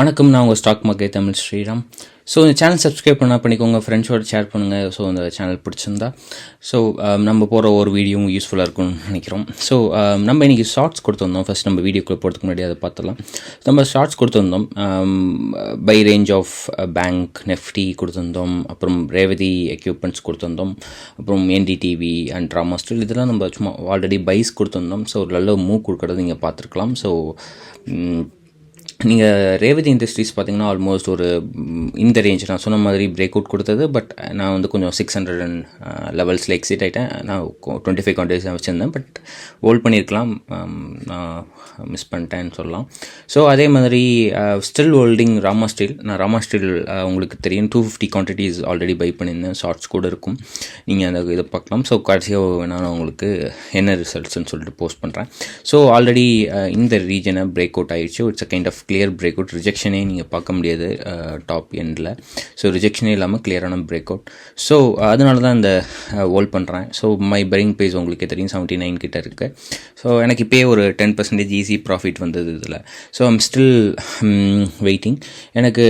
வணக்கம், நான் உங்கள் stock market Tamil Sriram. So இந்த சேனல் சப்ஸ்கிரைப் பண்ணிக்கோங்க, ஃப்ரெண்ட்ஸோட ஷேர் பண்ணுங்கள். ஸோ இந்த சேனல் பிடிச்சிருந்தா ஸோ நம்ம போகிற ஒரு வீடியோவும் யூஸ்ஃபுல்லாக இருக்கும்னு நினைக்கிறோம். ஸோ நம்ம இன்றைக்கி ஷார்ட்ஸ் கொடுத்துருந்தோம். ஃபஸ்ட் நம்ம வீடியோக்குள்ளே போகிறதுக்கு முன்னாடி அதை பார்த்துலாம். நம்ம ஷார்ட்ஸ் கொடுத்துருந்தோம். Buy range of bank nifty கொடுத்துருந்தோம், அப்புறம் ரேவதி எக்யூப்மெண்ட்ஸ் கொடுத்துருந்தோம், அப்புறம் என்டிடிவி அண்ட் ட்ராமா ஸ்டில் இதெல்லாம் நம்ம சும்மா ஆல்ரெடி பைஸ் கொடுத்துருந்தோம். ஸோ ஒரு நல்ல மூவ் கொடுக்குறது நீங்கள் பார்த்துருக்கலாம். ஸோ நீங்கள் ரேவதி இண்டஸ்ட்ரீஸ் பார்த்தீங்கன்னா ஆல்மோஸ்ட் ஒரு இந்த ரேஞ்ச் நான் சொன்ன மாதிரி பிரேக் அவுட் கொடுத்தது. பட் நான் வந்து கொஞ்சம் 600 லெவல்ஸில் எக்ஸிட் ஆகிட்டேன். நான் 25 கவுண்டர்ஸ் வச்சுருந்தேன், பட் ஹோல்ட் பண்ணியிருக்கலாம், நான் மிஸ் பண்ணிட்டேன்னு சொல்லலாம். ஸோ அதே மாதிரி ஸ்டில் ஹோல்டிங் ராமா ஸ்டீல். நான் ராமா ஸ்டீல் உங்களுக்கு தெரியும் 250 குவான்டிட்டிஸ் ஆல்ரெடி பை பண்ணியிருந்தேன். ஷார்ட்ஸ் கூட இருக்கும், நீங்கள் அந்த இதை பார்க்கலாம். ஸோ கடைசியாக வேணாலும் உங்களுக்கு என்ன ரிசல்ட்ஸ்ன்னு சொல்லிட்டு போஸ்ட் பண்ணுறேன். ஸோ ஆல்ரெடி இந்த ரீஜனை பிரேக் அவுட் ஆகிடுச்சு. It's a kind of clear break out. ரிஜெக்ஷனே நீங்கள் பார்க்க முடியாது டாப் எண்டில். ஸோ ரிஜெக்ஷனே இல்லாமல் கிளியரான பிரேக் அவுட். ஸோ அதனால தான் இந்த ஹோல்ட் பண்ணுறேன். ஸோ மை பையிங் ப்ரைஸ் உங்களுக்கே தெரியும் 79 கிட்ட இருக்குது. ஸோ எனக்கு இப்போயே ஒரு 10% ஈஸி ப்ராஃபிட் வந்தது இதில். So I'm still waiting. எனக்கு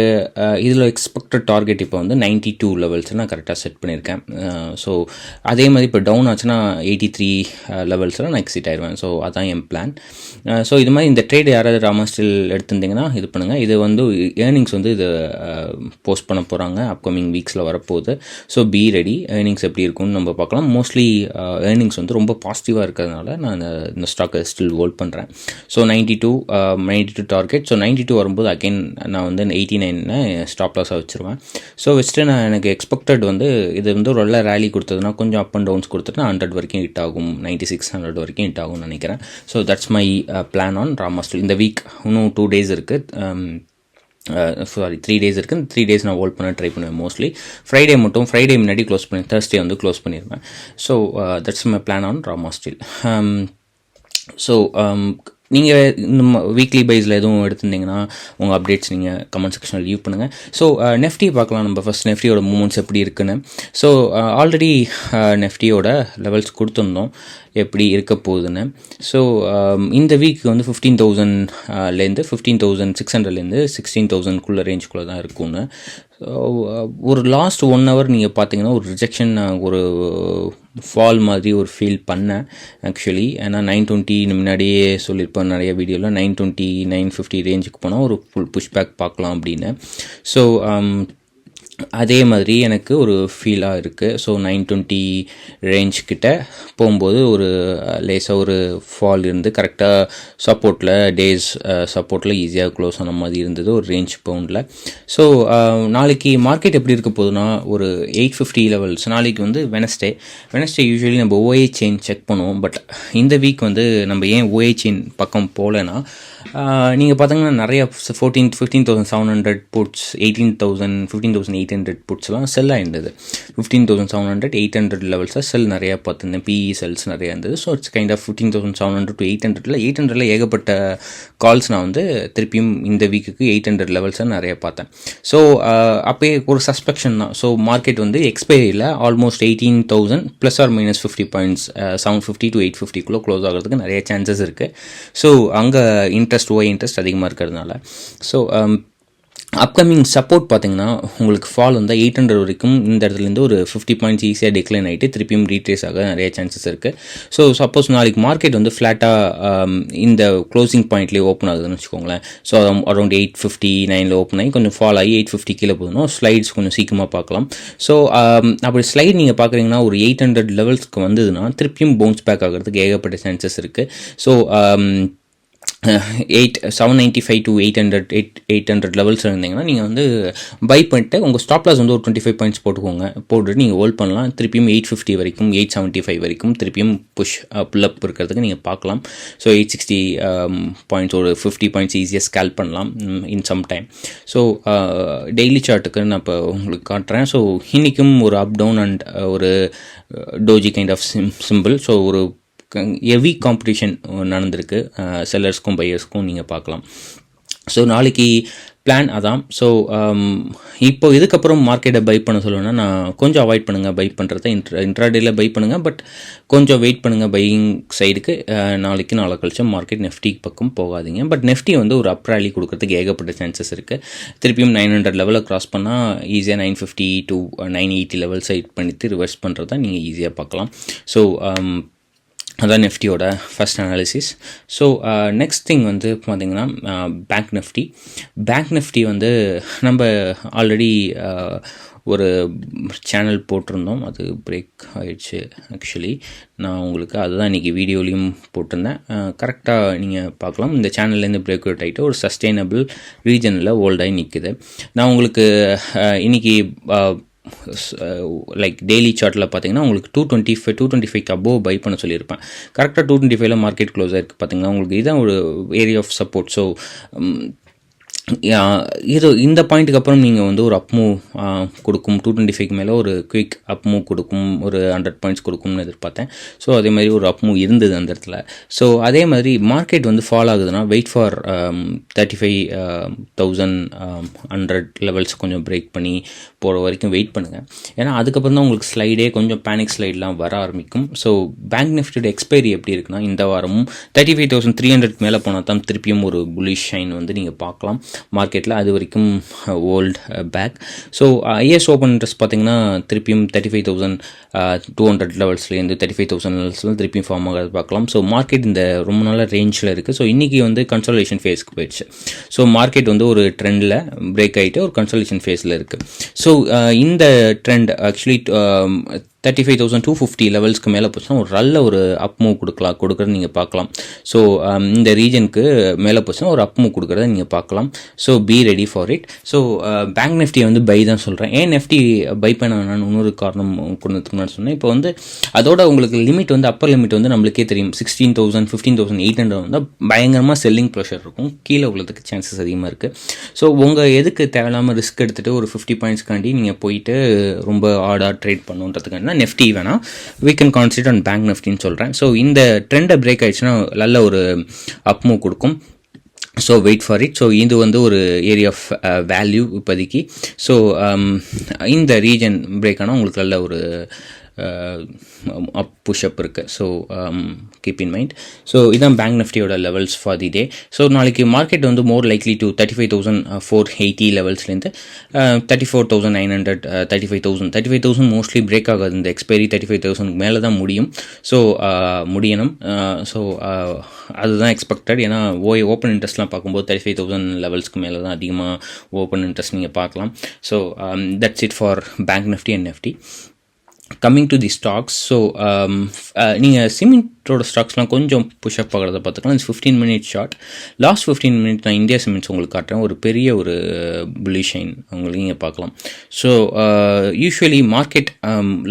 இதில் எக்ஸ்பெக்டட் டார்கெட் இப்போ வந்து 92 லெவல்ஸ் நான் கரெக்டாக செட் பண்ணியிருக்கேன். ஸோ அதே மாதிரி இப்போ டவுன் ஆச்சுன்னா 83 லெவல்ஸில் நான் எக்ஸிட் ஆயிடுவேன். ஸோ அதான் என் பிளான். ஸோ இது மாதிரி இந்த ட்ரேட் யாராவது ராமா ஸ்டில் எடுத்திருந்தீங்கன்னா இது பண்ணுங்கள். இது வந்து ஏர்னிங்ஸ் வந்து இது போஸ்ட் பண்ண போகிறாங்க, அப்கமிங் வீக்ஸில் வரப்போகுது. So be ready. ஏர்னிங்ஸ் எப்படி இருக்கும்னு நம்ம பார்க்கலாம். மோஸ்ட்லி ஏர்னிங்ஸ் வந்து ரொம்ப பாசிட்டிவாக இருக்கிறதுனால நான் இந்த ஸ்டாக்கை ஸ்டில் ஹோல்ட் பண்ணுறேன். So 92 target. ஸோ 92 வரும்போது அகைன் நான் வந்து 89 ஸ்டாப் லாஸாக வச்சுருவேன். ஸோ வச்சுட்டு நான் எனக்கு எக்ஸ்பெக்டட் வந்து இது வந்து ஒரு நல்ல ரேலி கொடுத்ததுன்னா கொஞ்சம் அப் அண்ட் டவுன்ஸ் கொடுத்துட்டு 100 வரைக்கும் ஹிட் ஆகும், 9600 வரைக்கும் ஹிட் ஆகும்னு நினைக்கிறேன். So that's my plan on Rama steel. இந்த வீக் இன்னும் 2 days இருக்குது, 3 days இருக்குது. 3 days நான் ஹோல்ட் பண்ண ட்ரை பண்ணுவேன். மோஸ்ட்லி ஃப்ரைடே முன்னாடி க்ளோஸ் பண்ணி Thursday வந்து க்ளோஸ் பண்ணிடுவேன். So that's my plan on Rama steel. So நீங்கள் இந்த வீக்லி பைஸில் எதுவும் எடுத்திருந்தீங்கன்னா உங்கள் அப்டேட்ஸ் நீங்கள் கமெண்ட் செக்ஷனில் லீவ் பண்ணுங்கள். ஸோ நெஃப்டி பார்க்கலாம். நம்ம ஃபஸ்ட் நெஃப்டியோட மூமெண்ட்ஸ் எப்படி இருக்குன்னு. ஸோ ஆல்ரெடி நெஃப்டியோட லெவல்ஸ் கொடுத்துருந்தோம் எப்படி இருக்க போகுதுன்னு. ஸோ இந்த வீக் வந்து 15,000லேருந்து 15,600லேருந்து 16,000 ரேஞ்சுக்குள்ளே தான் இருக்கும்னு. ஒரு லாஸ்ட் 1 hour நீங்கள் பார்த்தீங்கன்னா ஒரு ரிஜெக்ஷன், ஒரு ஃபால் மாதிரி ஒரு ஃபீல் பண்ணேன் ஆக்சுவலி. ஏன்னா 920 முன்னாடியே சொல்லியிருப்பேன் நிறைய வீடியோவில், 920 950 ரேஞ்சுக்கு போனால் ஒரு ஃபுல் புஷ்பேக் பார்க்கலாம் அப்படின்னு. ஸோ அதே மாதிரி எனக்கு ஒரு ஃபீலாக இருக்குது. ஸோ 920 ரேஞ்ச் கிட்ட போகும்போது ஒரு லேசாக ஒரு ஃபால் இருந்து கரெக்டாக சப்போர்ட்டில் ஈஸியாக க்ளோஸ் ஆன மாதிரி இருந்தது ஒரு ரேஞ்ச் பவுண்டில். ஸோ நாளைக்கு மார்க்கெட் எப்படி இருக்க போகுதுன்னா ஒரு 850 லெவல்ஸ். நாளைக்கு வந்து வெனஸ்டே யூஸ்வலி நம்ம ஓஏ செயின் செக் பண்ணுவோம். பட் இந்த வீக் வந்து நம்ம ஏன் ஓஏ செயின் பக்கம் போகலன்னா, நீங்கள் பார்த்தீங்கன்னா நிறைய 15,700 புட்ஸ், 15,800 புட்ஸ்லாம் செல் ஆகிருந்தது. 15,700 800 லெவல்ஸாக செல் நிறையா பார்த்துருந்தேன். பிஇ செல்ஸ் நிறையா இருந்தது. So it's kind of 15,700 to 800 ஏகப்பட்ட கால்ஸ் நான் வந்து திருப்பியும் இந்த வீக்குக்கு 800 லெவல்ஸாக நிறையா பார்த்தேன். ஸோ அப்போயே ஒரு சஸ்பெக்ஷன் தான். ஸோ மார்க்கெட் வந்து எக்ஸ்பைரியில் ஆல்மோஸ்ட் 18,000 ± 50 பாயிண்ட்ஸ் 750 to 850 க்ளோஸ் ஆகிறதுக்கு நிறைய சான்சஸ் இருக்குது. ஸோ அங்கே இன்ட்ரெஸ்ட் அதிகமாக இருக்கிறதுனால. ஸோ அப்கமிங் சப்போர்ட் பார்த்தீங்கன்னா உங்களுக்கு ஃபால் வந்தால் 800 வரைக்கும் இந்த இடத்துலேருந்து ஒரு 50 பாயிண்ட்ஸ் ஈஸியாக டிக்ளைன் ஆகிட்டு திருப்பியும் ரீட்ரேஸ் ஆக நிறைய சான்சஸ் இருக்குது. ஸோ சப்போஸ் நாளைக்கு மார்க்கெட் வந்து ஃப்ளாட்டாக இந்த க்ளோசிங் பாயிண்ட்லேயே ஓப்பன் ஆகுதுன்னு வச்சுக்கோங்களேன். ஸோ அரௌண்ட் 859 ஓப்பன் ஆகி கொஞ்சம் ஃபால் ஆகி 850 கீழே போதுன்னா ஸ்லைட்ஸ் கொஞ்சம் சீக்கிரமாக பார்க்கலாம். ஸோ அப்படி ஸ்லைட் நீங்கள் பார்க்குறீங்கன்னா ஒரு 800 லெவல்ஸ்க்கு வந்ததுன்னா திருப்பியும் பவுன்ஸ் பேக் ஆகிறதுக்கு ஏகப்பட்ட சான்சஸ் இருக்குது. ஸோ 795 to 800 லெவல்ஸ் இருந்தீங்கன்னா நீங்கள் வந்து பை பண்ணிட்டு உங்கள் ஸ்டாப் லாஸ் வந்து ஒரு 25 பாயிண்ட்ஸ் போட்டுட்டு நீங்கள் ஹோல்ட் பண்ணலாம். திருப்பியும் 850 வரைக்கும் 875 வரைக்கும் திருப்பியும் புல் அப் இருக்கிறதுக்கு நீங்கள் பார்க்கலாம். ஸோ 860 பாயிண்ட்ஸ் ஒரு 50 பாயிண்ட்ஸ் ஈஸியாக ஸ்கேல் பண்ணலாம் in some time. So daily சார்ட்டுக்கு நான் இப்போ உங்களுக்கு காட்டுறேன். ஸோ இன்றைக்கும் ஒரு அப் டவுன் அண்ட் ஒரு doji kind of simple. So ஒரு ஹெவி காம்படிஷன் நடந்திருக்கு செல்லர்ஸ்க்கும் பையர்ஸ்க்கும் நீங்கள் பார்க்கலாம். ஸோ நாளைக்கு பிளான் அதான். ஸோ இப்போ இதுக்கப்புறம் மார்க்கெட்டை பை பண்ண சொல்லணும்னா நான் கொஞ்சம் அவாய்ட் பண்ணுங்கள் பை பண்ணுறத. இன்ட்ராடேயில் பை பண்ணுங்கள், பட் கொஞ்சம் வெயிட் பண்ணுங்கள் பையிங் சைடுக்கு. நாளைக்கு நாளை கழிச்சு மார்க்கெட் நெஃப்டி பக்கம் போகாதீங்க. பட் நெஃப்டி வந்து ஒரு அப் ரேலி கொடுக்கறதுக்கு ஏகப்பட்ட சான்சஸ் இருக்குது. திருப்பியும் 900 லெவலில் க்ராஸ் பண்ணால் ஈஸியாக 950 to 980 லெவல்ஸை ஹிட் பண்ணிட்டு ரிவர்ஸ் பண்ணுறதா நீங்கள் ஈஸியாக பார்க்கலாம். ஸோ அதான் நெஃப்டியோட first analysis. So next thing வந்து பார்த்திங்கன்னா பேங்க் நிஃப்டி வந்து நம்ம ஆல்ரெடி ஒரு சேனல் போட்டிருந்தோம், அது பிரேக் ஆகிடுச்சு. ஆக்சுவலி நான் உங்களுக்கு அதுதான் இன்றைக்கி வீடியோலையும் போட்டிருந்தேன். கரெக்டாக நீங்கள் பார்க்கலாம். இந்த சேனல்லேருந்து பிரேக் அவுட் ஆகிட்டு ஒரு சஸ்டெயினபிள் ரீஜனில் ஹோல்டாகி நிற்குது. நான் உங்களுக்கு இன்றைக்கி லைக் டெய்லி சார்ட்டில் பார்த்தீங்கன்னா உங்களுக்கு 225 அபோவ் பை பண்ண சொல்லியிருப்பேன். கரெக்டாக 225 மார்க்கெட் க்ளோஸ் ஆகிருக்கு. பார்த்தீங்கன்னா உங்களுக்கு இதுதான் ஒரு ஏரியா ஆஃப் சப்போர்ட். ஸோ இது இந்த பாயிண்ட்டுக்கு அப்புறம் நீங்கள் வந்து ஒரு அப் மூவ் கொடுக்கும். 225 மேலே ஒரு குயிக் அப் மூவ் கொடுக்கும், ஒரு 100 பாயிண்ட்ஸ் கொடுக்கும்னு எதிர்பார்த்தேன். ஸோ அதே மாதிரி ஒரு அப் மூவ் இருந்தது அந்த இடத்துல. ஸோ அதே மாதிரி மார்க்கெட் வந்து ஃபால் ஆகுதுன்னா வெயிட் ஃபார் 35,100 லெவல்ஸ் கொஞ்சம் பிரேக் பண்ணி போகிற வரைக்கும் வெயிட் பண்ணுங்கள். ஏன்னா அதுக்கப்புறம் தான் உங்களுக்கு ஸ்லைடே கொஞ்சம் பேனிக் ஸ்லைட்லாம் வர ஆரம்பிக்கும். ஸோ பேங்க் நிஃப்டியோட எக்ஸ்பைரி எப்படி இருக்குன்னா இந்த வாரமும் 35,300 மேலே போனால் தான் திருப்பியும் ஒரு புல்லிஷ் ஷைன் வந்து நீங்கள் பார்க்கலாம் மார்க்கெட்டில். அது வரைக்கும் hold back. So is open interest பார்த்தீங்கன்னா திருப்பியும் 35,200 லெவல்ஸ்லேருந்து 35,000 லெவல்ஸ்லாம் திருப்பியும் ஃபார்ம் ஆகிறது பார்க்கலாம். ஸோ மார்க்கெட் இந்த ரொம்ப நாள் ரேஞ்சில் இருக்குது. ஸோ இன்றைக்கி வந்து கன்சல்டேஷன் ஃபேஸ்க்கு போயிடுச்சு. ஸோ மார்க்கெட் வந்து ஒரு ட்ரெண்டில் பிரேக் ஆகிட்டு ஒரு கன்சல்டேஷன் ஃபேஸில் இருக்குது. ஸோ இந்த ட்ரெண்ட் ஆக்சுவலி 35,250 லெவல்ஸ்க்கு மேலே போச்சுன்னா ஒரு நல்ல ஒரு அப் மூவ் கொடுக்குறது நீங்கள் பார்க்கலாம். ஸோ இந்த ரீஜனுக்கு மேலே போச்சுன்னா ஒரு அப் மூவ் கொடுக்குறத நீங்கள் பார்க்கலாம். So be ready for it. So bank நிஃப்டியை வந்து பை தான் சொல்கிறேன். ஏன் நிஃப்டி பை பண்ண வேணான்னு இன்னொரு காரணம் கொடுத்ததுக்கு முன்னாடி சொன்னேன். இப்போ வந்து அதோட உங்களுக்கு லிமிட் வந்து அப்பர் லிமிட் வந்து நம்மளுக்கே தெரியும். 16,000 15,800 வந்து பயங்கரமாக செல்லிங் ப்ரெஷர் இருக்கும். கீழே உள்ளதுக்கு சான்சஸ் அதிகமாக இருக்குது. ஸோ உங்கள் எதுக்கு தேவையில்லாமல் ரிஸ்க் எடுத்துகிட்டு ஒரு 50 பாயிண்ட்ஸ்க்காண்டி நீங்கள் போயிட்டு ரொம்ப ஆர்டாக ட்ரேட் பண்ணுன்றதுக்காண்டி நெஃப்டி வேணாம், we can concentrate on bank நிஃப்டின்னு சொல்கிறேன். ஸோ இந்த ட்ரெண்டை பிரேக் ஆகிடுச்சுன்னா நல்ல ஒரு அப் மூவ் கொடுக்கும். So wait for it. So இது வந்து ஒரு ஏரியா ஆஃப் வேல்யூ இப்போதைக்கு. ஸோ இந்த ரீஜன் பிரேக் ஆனால் உங்களுக்கு நல்ல ஒரு புஷ்அப் இருக்குது. So keep in mind. So இதான் பேங்க் நிஃப்டியோட levels for the day. So நாளைக்கு மார்க்கெட் வந்து மோர் லைக்லி டு 35,480 லெவல்ஸ்லேருந்து 34,900 35,000 மோஸ்ட்லி பிரேக் ஆகாது. இந்த எக்ஸ்பைரி 35,000 மேலே தான் முடியும். ஸோ முடியணும். ஸோ அதுதான் எக்ஸ்பெக்டட். ஏன்னா ஓப்பன் இன்ட்ரெஸ்ட்லாம் பார்க்கும்போது 35,000 லெவல்ஸ்க்கு மேலே தான் அதிகமாக ஓப்பன் இன்ட்ரெஸ்ட் நீங்கள் பார்க்கலாம். So that's it for bank Nifty and Nifty. Coming to the stocks. So நீங்கள் சிமெண்ட்டோட ஸ்டாக்ஸ்லாம் கொஞ்சம் புஷ்அப் ஆகிறத பார்த்துக்கலாம். 15 மினிட் ஷார்ட். லாஸ்ட் 15 மினிட் நான் இந்தியா சிமெண்ட்ஸ் உங்களுக்கு காட்டுறேன். ஒரு பெரிய ஒரு புல்லிஷ் ஷைன் உங்களுக்கு நீங்கள் பார்க்கலாம். ஸோ யூஸ்வலி மார்க்கெட்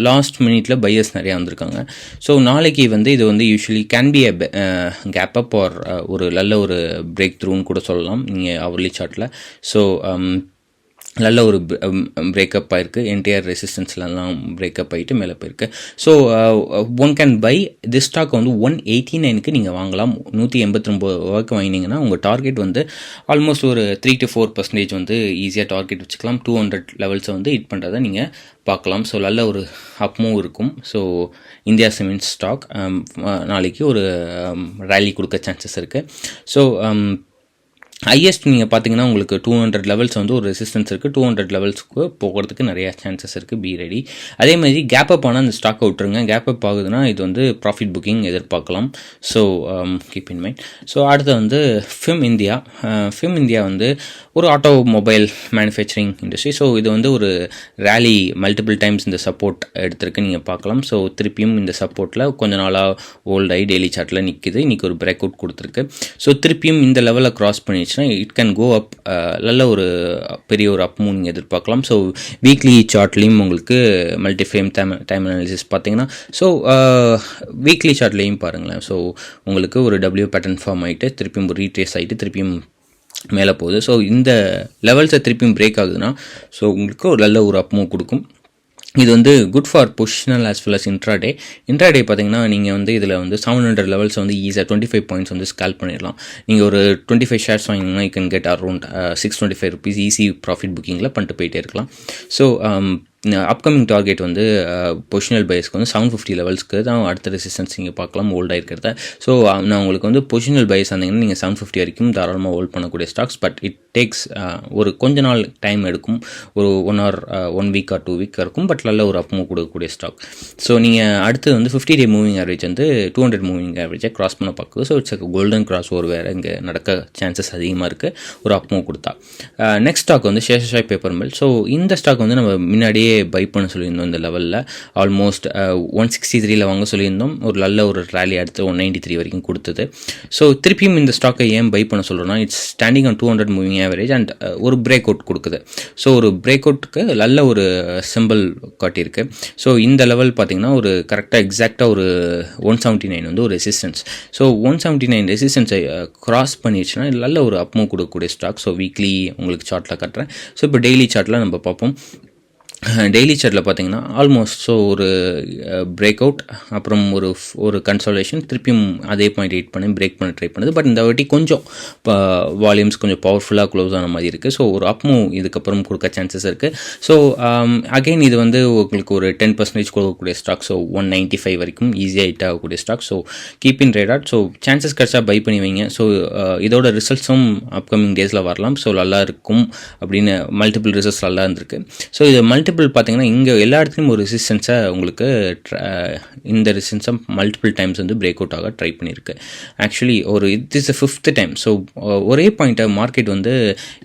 லாஸ்ட் மினிட்ல பையர்ஸ் நிறையா வந்திருக்காங்க. ஸோ நாளைக்கு வந்து இது வந்து usually can be a gap up or ஒரு நல்ல ஒரு பிரேக் த்ரூன்னு கூட சொல்லலாம் நீங்கள் அவர்லி சார்ட்டில். ஸோ நல்ல ஒரு பிரேக்கப் ஆகிருக்கு. என்டையர் ரெசிஸ்டன்ஸ்லாம் பிரேக்கப் ஆகிட்டு மேலே போயிருக்கு. So one can buy this stock வந்து 189க்கு நீங்கள் வாங்கலாம். 189 ரூபாய்க்கு வாங்கினீங்கன்னா உங்கள் டார்கெட் வந்து ஆல்மோஸ்ட் ஒரு 3 to 4% வந்து ஈஸியாக டார்கெட் வச்சுக்கலாம். 200 லெவல்ஸை வந்து ஹிட் பண்ணுறதை நீங்கள் பார்க்கலாம். ஸோ நல்ல ஒரு அப் மூவ் இருக்கும். ஸோ இந்தியா சிமெண்ட்ஸ் ஸ்டாக் நாளைக்கு ஒரு ரேலி கொடுக்க சான்சஸ் இருக்குது. ஸோ ஹையஸ்ட் நீங்கள் பார்த்தீங்கன்னா உங்களுக்கு 200 லெவல்ஸ் வந்து ஒரு ரெசிஸ்டன்ஸ் இருக்குது. 200 லெவல்ஸ்க்கு போகிறதுக்கு நிறைய சான்சஸ் இருக்குது. Be ready. அதே மாதிரி கேப் அப் ஆனால் அந்த ஸ்டாக்கை விட்டுருங்க. கேப் அப் ஆகுதுன்னா இது வந்து ப்ராஃபிட் புக்கிங் எதிர்பார்க்கலாம். So keep in mind. So அடுத்து வந்து ஃபிம் இந்தியா வந்து ஒரு ஆட்டோமொபைல் மேனுஃபேக்சரிங் இண்டஸ்ட்ரி. ஸோ இது வந்து ஒரு ரேலி மல்டிபிள் டைம்ஸ் இந்த சப்போர்ட் எடுத்திருக்கு நீங்கள் பார்க்கலாம். ஸோ திருப்பியும் இந்த சப்போர்ட்டில் கொஞ்ச நாளாக ஓல்டாகி டெய்லி சார்ட்டில் நிற்கிது. இன்றைக்கி ஒரு பிரேக் அவுட் கொடுத்துருக்கு. ஸோ திருப்பியும் இந்த லெவலில் க்ராஸ் பண்ணிடுச்சுன்னா இட் கேன் கோ அப். நல்ல ஒரு பெரிய ஒரு அப் மூவ் நீங்கள் எதிர்பார்க்கலாம். ஸோ வீக்லி சார்ட்லேயும் உங்களுக்கு மல்டி ஃப்ரேம் டைம் அனாலிசிஸ் பார்த்தீங்கன்னா ஸோ வீக்லி சார்ட்லேயும் பாருங்களேன். ஸோ உங்களுக்கு ஒரு டபிள்யூ பேட்டர்ன் ஃபார்ம் ஆகிட்டு திருப்பியும் ஒரு ரீட்ரேஸ் ஆகிட்டு திருப்பியும் மேலே போகுது. ஸோ இந்த லெவல்ஸை திருப்பியும் பிரேக் ஆகுதுன்னா ஸோ உங்களுக்கு ஒரு நல்ல ஒரு அப் மூவ் கொடுக்கும். இது வந்து good for positional as well as intraday. Intraday பார்த்தீங்கன்னா நீங்கள் வந்து இதில் வந்து 700 லெவல்ஸ் வந்து ஈஸியாக 25 பாயிண்ட்ஸ் வந்து ஸ்கால் பண்ணிடலாம். நீங்கள் ஒரு 25 ஷேர்ஸ் வாங்கினீங்கன்னா you can get around ₹625 easy profit புக்கிங்கில் பண்ணிட்டு போயிட்டே இருக்கலாம். ஸோ அப்கமிங் டார்கெட் வந்து பொசிஷனல் பைஸ்க்கு வந்து 750 லெவல்ஸ்க்கு தான் அடுத்த ரெசிஸ்டன்ஸ் நீங்கள் பார்க்கலாம் ஹோல்ட் ஆகிருக்கிறத. ஸோ நான் உங்களுக்கு வந்து பொசிஷனல் பைஸ் வந்தீங்கன்னா நீங்கள் 750 வரைக்கும் தாராளமாக ஹோல்ட் பண்ணக்கூடிய ஸ்டாக்ஸ். பட் இட் டேக்ஸ் ஒரு கொஞ்ச நாள் டைம் எடுக்கும், ஒரு 1 வீக் ஆர் 2 வீக் இருக்கும். பட் நல்ல ஒரு அப் மூவ் கொடுக்கக்கூடிய ஸ்டாக். ஸோ நீங்கள் அடுத்து வந்து 50 டே மூவிங் ஆவரேஜ் வந்து 200 மூவிங் ஆவரேஜை கிராஸ் பண்ண பார்க்குது. So it's golden cross over வேறு இங்கே நடக்க சான்சஸ் அதிகமாக இருக்குது ஒரு அப் மூவ் கொடுத்தா. நெக்ஸ்ட் ஸ்டாக் வந்து சேஷசாய் பேப்பர் மில். ஸோ இந்த ஸ்டாக் வந்து நம்ம முன்னாடியே பை பண்ண சொல்லியிருந்தோம். இந்த லெவலில் ஆல்மோஸ்ட் 163 வாங்க சொல்லியிருந்தோம். ஒரு நல்ல ஒரு ரேலி அடுத்து 193 வரைக்கும் கொடுத்தது. ஸோ திருப்பியும் இந்த ஸ்டாக்கை ஏன் பை பண்ண சொல்கிறோன்னா, it's standing on 200 moving average and ஒரு பிரேக் அவுட் கொடுக்குது. ஸோ ஒரு பிரேக் அவுட்டுக்கு நல்ல ஒரு சிம்பிள் காட்டியிருக்கு. ஸோ இந்த லெவல் பார்த்தீங்கன்னா ஒரு கரெக்டாக எக்ஸாக்டாக ஒரு 179 வந்து ஒரு ரெசிஸ்டன்ஸ். ஸோ 179 ரெசிஸ்டன்ஸை கிராஸ் பண்ணிடுச்சுன்னா நல்ல ஒரு அப் மூவ் கொடுக்கக்கூடிய ஸ்டாக். ஸோ வீக்லி உங்களுக்கு சார்ட்டில் கட்டுறேன். ஸோ இப்போ டெய்லி சார்ட்டில் நம்ம பார்ப்போம். டெய்லி சார்ட்டில் பார்த்தீங்கன்னா ஆல்மோஸ்ட் ஸோ ஒரு பிரேக் அவுட், அப்புறம் ஒரு கன்சல்டேஷன், திருப்பியும் அதே பாயிண்ட் 8 பண்ணி பிரேக் பண்ண ட்ரை பண்ணுது. பட் இந்த வாட்டி கொஞ்சம் வால்யூம்ஸ் கொஞ்சம் பவர்ஃபுல்லாக க்ளோஸ் ஆன மாதிரி இருக்குது. ஸோ ஒரு அப் மூவ் இதுக்கப்புறம் கொடுக்க சான்சஸ் இருக்குது. ஸோ அகெயின் இது வந்து உங்களுக்கு ஒரு 10% கொடுக்கக்கூடிய ஸ்டாக். ஸோ 195 வரைக்கும் ஈஸியாக ஹிட் ஆகக்கூடிய stock. So keep in radar. So chances கிடச்சா பை பண்ணி வைங்க. ஸோ இதோட ரிசல்ட்ஸும் அப்கமிங் டேஸில் வரலாம். ஸோ நல்லா இருக்கும் அப்படின்னு மல்டிபிள் ரிசல்ட்ஸ் நல்லா இருந்திருக்கு. ஸோ இது பார்த்தீங்கன்னா இங்கே எல்லா இடத்துலையும் ஒரு ரெசிஸ்டன்ஸை உங்களுக்கு இந்த ரெசிஸ்டன்ஸை மல்டிபிள் டைம்ஸ் வந்து பிரேக் அவுட் ஆக ட்ரை பண்ணியிருக்கு. ஆக்சுவலி ஒரு it is 5th time. So ஒரே பாயிண்ட்டை மார்க்கெட் வந்து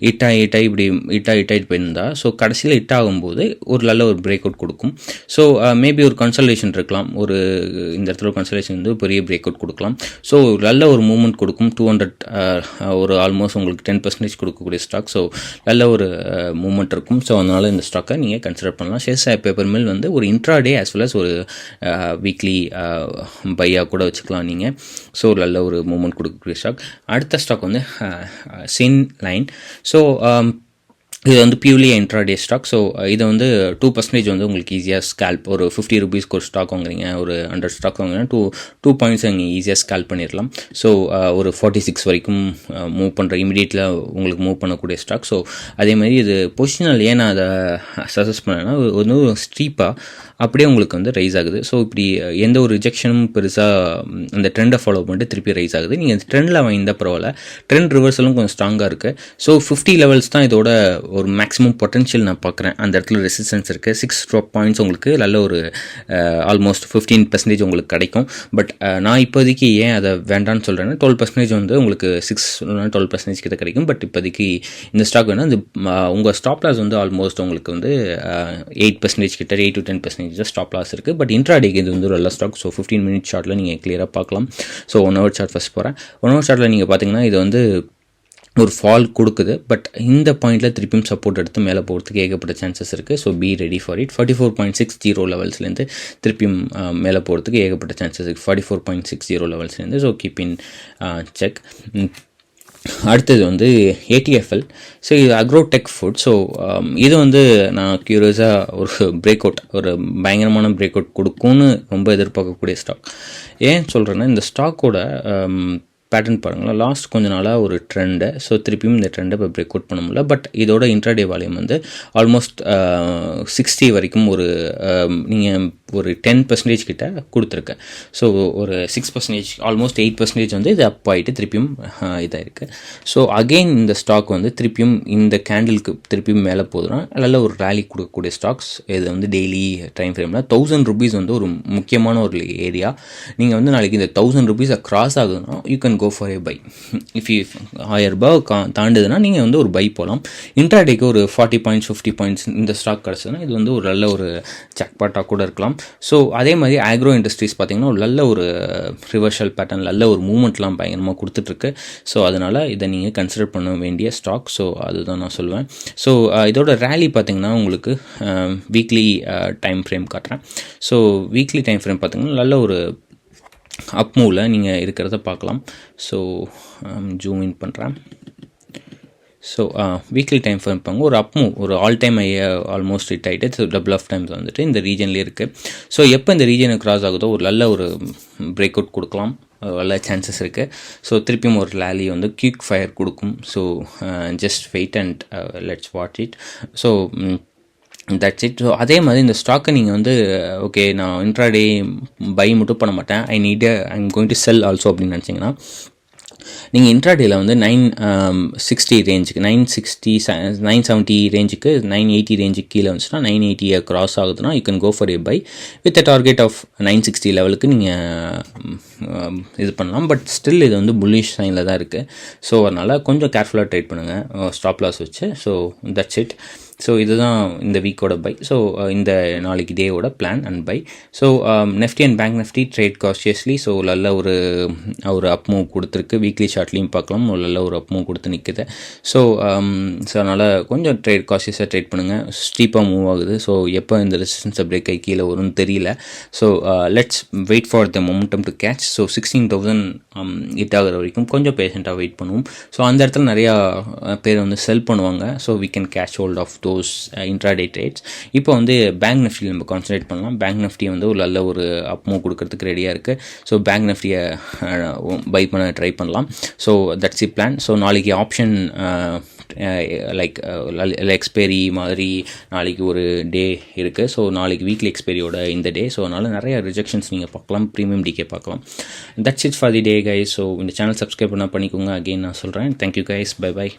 இப்படி ஹிட் போயிருந்தா, ஸோ கடைசியில் ஹிட் ஆகும்போது ஒரு நல்ல ஒரு பிரேக் அவுட் கொடுக்கும். ஸோ மேபி ஒரு கன்சல்டேஷன் இருக்கலாம், ஒரு இந்த இடத்துல ஒரு கன்சல்டேஷன் வந்து பெரிய பிரேக் அவுட் கொடுக்கலாம். ஸோ நல்ல ஒரு மூவ்மெண்ட் கொடுக்கும். 200 ஒரு ஆல்மோஸ்ட் உங்களுக்கு 10% கொடுக்கக்கூடிய ஸ்டாக். ஸோ நல்ல ஒரு மூவ்மெண்ட் இருக்கும். ஸோ அதனால் இந்த ஸ்டாக்கை நீங்கள் கன்சிடர் பண்ணலாம். சேஷசாய் பேப்பர் மில் வந்து ஒரு இன்ட்ராடே ஆஸ் வெல் அஸ் ஒரு வீக்லி பையாக கூட வச்சுக்கலாம் நீங்கள். ஸோ நல்ல ஒரு மூவ்மெண்ட் கொடுக்கக்கூடிய ஸ்டாக். அடுத்த ஸ்டாக் வந்து சின் லைன். ஸோ இது வந்து பியூர்லி இன்ட்ராடே ஸ்டாக். ஸோ இதை வந்து 2% வந்து உங்களுக்கு ஈஸியாக ஸ்கேல்ப், ஒரு ₹50 ஒரு ஸ்டாக் வாங்குறீங்க, ஒரு 100 ஸ்டாக் வாங்குறீங்கன்னா 2 பாயிண்ட்ஸ் நீங்கள் ஈஸியாக ஸ்கேல்ப் பண்ணிடலாம். ஸோ ஒரு 46 வரைக்கும் மூவ் பண்ணுற இமீடியட்டில் உங்களுக்கு மூவ் பண்ணக்கூடிய ஸ்டாக். ஸோ அதே மாதிரி இது பொசிஷனல் ஏன் நான் அதை சஜஸ்ட் பண்ணேன்னா, ஒரு ஸ்டீப்பாக அப்படியே உங்களுக்கு வந்து ரைஸ் ஆகுது. ஸோ இப்படி எந்த ஒரு ரிஜெக்ஷனும் பெருசாக அந்த ட்ரெண்டை ஃபாலோ பண்ணிட்டு திருப்பி ரைஸ் ஆகுது. நீங்கள் ட்ரெண்டில் வாங்கியிருந்த பரவாயில்ல, ட்ரெண்ட் ரிவர்சலும் கொஞ்சம் ஸ்ட்ராங்காக இருக்குது. ஸோ 50 லெவல்ஸ் தான் இதோட ஒரு மேக்ஸிமம் பொட்டன்ஷியல் நான் பார்க்குறேன். அந்த இடத்துல ரெசிஸ்டன்ஸ் இருக்குது. 6 பாயிண்ட்ஸ் உங்களுக்கு நல்ல ஒரு ஆல்மோஸ்ட் 15% உங்களுக்கு கிடைக்கும். பட் நான் இப்போதைக்கு ஏன் அதை வேண்டான்னு சொல்கிறேன்னா, 12% வந்து உங்களுக்கு 12% கிட்ட கிடைக்கும். பட் இப்போதைக்கு இந்த ஸ்டாக் வேணால் இந்த உங்கள் ஸ்டாப் லாஸ் வந்து ஆல்மோஸ்ட் உங்களுக்கு வந்து 8% கிட்ட 8 to 10% ஸ்டாப் லாஸ் இருக்குது. பட் இன்ட்ராடேக்கு இது வந்து நல்ல ஸ்டாக். ஸோ 15 மினிட் ஷார்ட்டில் நீங்கள் கிளியராக பார்க்கலாம். ஸோ 1 hour சார்ட் ஃபஸ்ட் போகிறேன். 1 hour சார்ட்டில் நீங்கள் பார்த்தீங்கன்னா இது வந்து ஒரு ஃபால் கொடுக்குது. பட் இந்த பாயிண்டில் திருப்பியும் சப்போர்ட் எடுத்து மேலே போகிறதுக்கு ஏகப்பட்ட சான்சஸ் இருக்குது. So be ready for it. 44.60 லெவல்ஸ்லேருந்து திருப்பியும் மேலே போகிறதுக்கு ஏகப்பட்ட சான்சஸ் இருக்குது. 44.60 லெவல்ஸ்லேருந்து. So keep in check. அடுத்தது வந்து ATFL. ஸோ இது அக்ரோடெக் ஃபுட். ஸோ இது வந்து நான் க்யூரியஸாக ஒரு பிரேக் அவுட், ஒரு பயங்கரமான பிரேக் அவுட் கொடுக்கும்னு ரொம்ப எதிர்பார்க்கக்கூடிய ஸ்டாக். ஏன் சொல்கிறேன்னா, இந்த ஸ்டாக்கோட பேட்டர்ன் பாருங்களேன், லாஸ்ட் கொஞ்ச நாளாக ஒரு ட்ரெண்டு. ஸோ திருப்பியும் இந்த ட்ரெண்டை இப்போ பிரேக் அவுட் பண்ண முடியல. பட் இதோட இன்ட்ராடே வால்யூம் வந்து ஆல்மோஸ்ட் 60 வரைக்கும் ஒரு நீங்கள் ஒரு 10% கிட்ட கொடுத்துருக்கேன். ஸோ ஒரு 6%, ஆல்மோஸ்ட் 8% வந்து இது அப் ஆகிட்டு திருப்பியும் இதாக இருக்குது. ஸோ அகெயின் இந்த ஸ்டாக் வந்து திருப்பியும் இந்த கேண்டிலுக்கு திருப்பியும் மேலே போதுன்னா நல்ல ஒரு ரேலி கொடுக்கக்கூடிய ஸ்டாக்ஸ். இது வந்து டெய்லி டைம் ஃப்ரேமில் ₹1000 வந்து ஒரு முக்கியமான ஒரு ஏரியா. நீங்கள் வந்து நாளைக்கு இந்த ₹1000 கிராஸ் ஆகுதுன்னா you can go for a buy. If you ₹1000 தாண்டுதுன்னா நீங்கள் வந்து ஒரு பை போகலாம். இன்ட்ராடேக்கு ஒரு 40 பாயிண்ட்ஸ் 50 பாயிண்ட்ஸ் இந்த ஸ்டாக் கிடச்சதுன்னா இது வந்து ஒரு நல்ல ஒரு ஜாக்பாட்டாக கூட இருக்கலாம். ஸோ அதே மாதிரி ஆக்ரோ இண்டஸ்ட்ரீஸ் பார்த்திங்கன்னா ஒரு நல்ல ஒரு ரிவர்ஷல் பேட்டர்ன், நல்ல ஒரு மூவ்மெண்ட்லாம் பயங்கரமாக கொடுத்துட்ருக்கு. ஸோ அதனால் இதை நீங்கள் கன்சிடர் பண்ண வேண்டிய ஸ்டாக். ஸோ அதுதான் நான் சொல்லுவேன். ஸோ இதோட ரேலி பார்த்திங்கன்னா உங்களுக்கு வீக்லி டைம் ஃப்ரேம் காட்டுறேன். ஸோ வீக்லி டைம் ஃப்ரேம் பார்த்திங்கன்னா நல்ல ஒரு அப் மூவில் நீங்கள் இருக்கிறத பார்க்கலாம். ஸோ ஜூம் இன் பண்ணுறேன். ஸோ வீக்லி டைம் ஃப்ரேம் பாருங்க, ஒரு அப் மூவ், ஒரு all time I almost hit ஆகிட்டு, ஸோ டபுள் ஆஃப் டைம்ஸ் வந்துட்டு இந்த ரீஜன்லேயே இருக்குது. ஸோ எப்போ இந்த ரீஜனை கிராஸ் ஆகுதோ ஒரு நல்ல ஒரு பிரேக் அவுட் கொடுக்கலாம், நல்ல சான்சஸ் இருக்குது. ஸோ திருப்பியும் ஒரு லேலி வந்து குயிக் ஃபயர் கொடுக்கும். So just wait and let's watch it. So that's it. So அதே மாதிரி இந்த ஸ்டாக்கை நீங்கள் வந்து ஓகே நான் இன்ட்ராடே பை மட்டும் பண்ண மாட்டேன், I am going to sell also அப்படின்னு நினச்சிங்கன்னா, நீங்கள் இன்ட்ராடேயில் வந்து 960 ரேஞ்சுக்கு 970 ரேஞ்சுக்கு 980 ரேஞ்சுக்கு கீழே வந்துச்சுன்னா 980 கிராஸ் ஆகுதுன்னா you can go for a buy with a target of 960 லெவலுக்கு நீங்கள் இது பண்ணலாம். பட் ஸ்டில் இது வந்து புல்லிஷ் சைனில் தான் இருக்குது. ஸோ அதனால் கொஞ்சம் கேர்ஃபுல்லாக ட்ரேட் பண்ணுங்கள் ஸ்டாப் லாஸ் வச்சு. So that's it. ஸோ இதுதான் இந்த வீக்கோட பை. ஸோ இந்த நாளைக்கு டேவோட plan and buy. So Nifty and bank Nifty trade cautiously. So நல்ல ஒரு அப் மூவ் கொடுத்துருக்கு. வீக்லி ஷார்ட்லேயும் பார்க்கலாம், நல்ல ஒரு அப் மூவ் கொடுத்து நிற்குது. ஸோ அதனால் கொஞ்சம் ட்ரேட் காஷியஸாக ட்ரேட் பண்ணுங்கள். ஸ்டீப்பாக மூவ் ஆகுது. ஸோ எப்போ இந்த ரெசிஸ்டன்ஸை பிரேக் ஆகி கீழே வரும்னு தெரியல. So let's wait for the momentum to catch. So 16,000 hit ஆகிற வரைக்கும் கொஞ்சம் பேஷண்ட்டாக வெயிட் பண்ணுவோம். ஸோ அந்த இடத்துல நிறையா பேர் வந்து செல் பண்ணுவாங்க. So we can catch hold of those intraday trades. இப்போ வந்து பேங்க் நிஃப்டியில் நம்ம கான்சன்ட்ரேட் பண்ணலாம். பேங்க் நிஃப்டி வந்து ஒரு நல்ல ஒரு அப் மூவ் கொடுக்கறதுக்கு ரெடியாக இருக்குது. ஸோ பேங்க் நிஃப்டியை பை பண்ண ட்ரை பண்ணலாம். So that's E plan. So நாளைக்கு ஆப்ஷன் லைக் எக்ஸ்பைரி மாதிரி நாளைக்கு ஒரு டே இருக்குது. ஸோ நாளைக்கு வீக்லி எக்ஸ்பைரியோட இந்த டே. ஸோ அதனால் நிறைய ரிஜெக்ஷன்ஸ் நீங்கள் பார்க்கலாம், ப்ரீமியம் டிகே பார்க்கலாம். That's it for the day guys. So இந்த சேனல் சப்ஸ்கிரைப் பண்ணிக்கோங்க. அகெயின் நான் சொல்கிறேன், தேங்க்யூ கைஸ், பை பை.